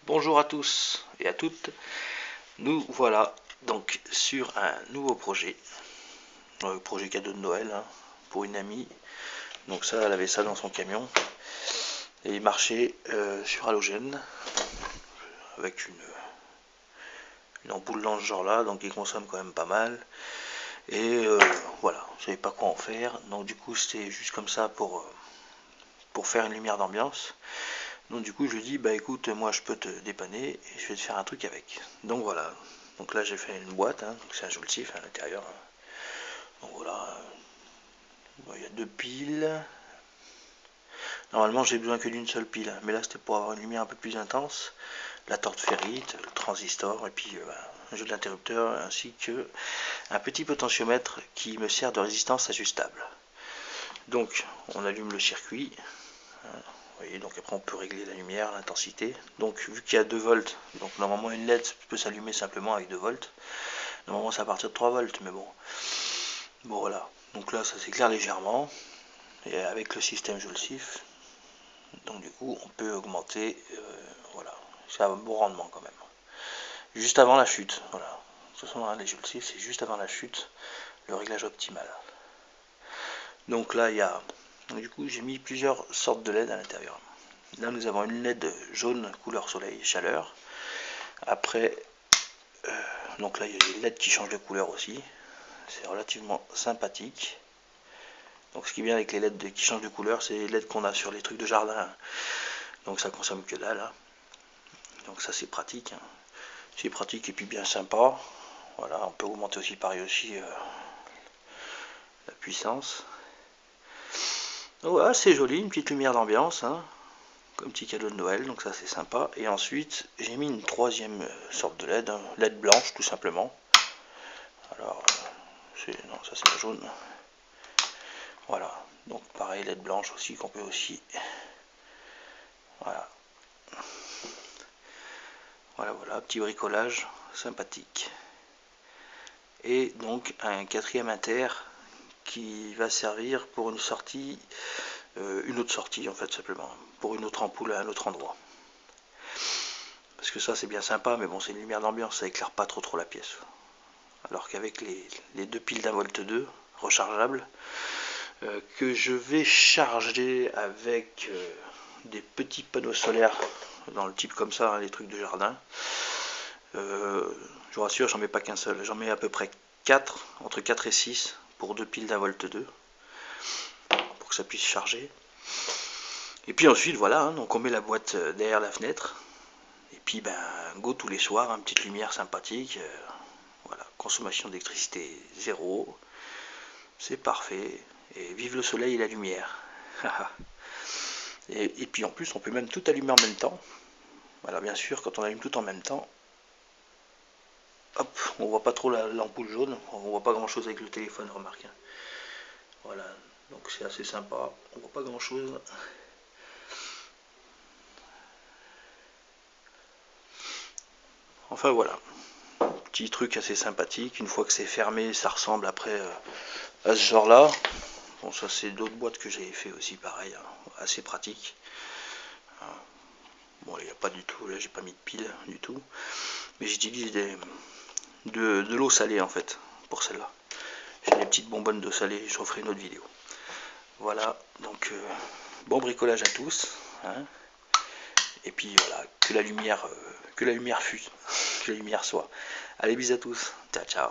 Bonjour à tous et à toutes, nous voilà donc sur un nouveau projet, projet cadeau de Noël hein, pour une amie. Donc ça, elle avait ça dans son camion et il marchait sur halogène avec une ampoule dans ce genre là, donc il consomme quand même pas mal. Et voilà, je savais pas quoi en faire, donc du coup c'était juste comme ça pour faire une lumière d'ambiance. Donc du coup je lui dis bah écoute, moi je peux te dépanner et je vais te faire un truc avec. Donc voilà, donc là j'ai fait une boîte, hein, donc c'est un joltif à l'intérieur. Donc voilà, il y a deux piles. Normalement j'ai besoin que d'une seule pile, mais là c'était pour avoir une lumière un peu plus intense. La torche ferrite, le transistor et puis un jeu d'interrupteur ainsi que un petit potentiomètre qui me sert de résistance ajustable. Donc on allume le circuit. Vous voyez, donc après on peut régler la lumière, l'intensité. Donc vu qu'il y a 2 volts, donc normalement une LED peut s'allumer simplement avec 2 volts. Normalement c'est à partir de 3 volts, mais bon. Bon voilà, donc là ça s'éclaire légèrement. Et avec le système Jolsif, donc du coup on peut augmenter, voilà, c'est un bon rendement quand même. Juste avant la chute, voilà. De toute façon les Jolsif c'est juste avant la chute, le réglage optimal. Donc là il y a, du coup j'ai mis plusieurs sortes de LED à l'intérieur. Là nous avons une LED jaune couleur soleil chaleur. Après, donc là il y a des LED qui changent de couleur aussi. C'est relativement sympathique. Donc ce qui est bien avec les LED qui changent de couleur, c'est les LED qu'on a sur les trucs de jardin. Donc ça consomme que dalle. Hein. Donc ça c'est pratique. Hein. C'est pratique et puis bien sympa. Voilà, on peut augmenter aussi pareil aussi la puissance. Donc voilà, c'est joli, une petite lumière d'ambiance. Hein. Comme petit cadeau de Noël, donc ça c'est sympa. Et ensuite, j'ai mis une troisième sorte de LED, hein, LED blanche tout simplement. Alors, non, ça c'est la jaune. Voilà, donc pareil, LED blanche aussi qu'on peut aussi. Voilà. Voilà, petit bricolage sympathique. Et donc un quatrième inter qui va servir pour une sortie, une autre sortie en fait simplement, pour une autre ampoule à un autre endroit. Parce que ça c'est bien sympa, mais bon c'est une lumière d'ambiance, ça éclaire pas trop la pièce. Alors qu'avec les deux piles d'un volt 2 rechargeables, que je vais charger avec des petits panneaux solaires dans le type comme ça, hein, les trucs de jardin. Je vous rassure, j'en mets pas qu'un seul, j'en mets à peu près 4, entre 4 et 6 pour deux piles d'un volt 2 pour que ça puisse charger. Et puis ensuite voilà, hein, donc on met la boîte derrière la fenêtre et puis ben go tous les soirs, une petite lumière sympathique, voilà, consommation d'électricité zéro, c'est parfait, et vive le soleil et la lumière. et puis en plus on peut même tout allumer en même temps. Voilà, bien sûr quand on allume tout en même temps, hop, on voit pas trop l'ampoule jaune, on voit pas grand chose avec le téléphone, remarque. Hein. Voilà, donc c'est assez sympa, on voit pas grand chose. Enfin voilà, petit truc assez sympathique, une fois que c'est fermé, ça ressemble après à ce genre là. Bon ça c'est d'autres boîtes que j'ai fait aussi pareil, hein, assez pratique. Bon il n'y a pas du tout, là j'ai pas mis de pile du tout, mais j'utilise de l'eau salée en fait pour celle-là. J'ai des petites bonbonnes d'eau salée, je referai une autre vidéo. Voilà, donc bon bricolage à tous. Hein. Et puis voilà, que la lumière fuse, que la lumière soit. Allez, bisous à tous, ciao ciao.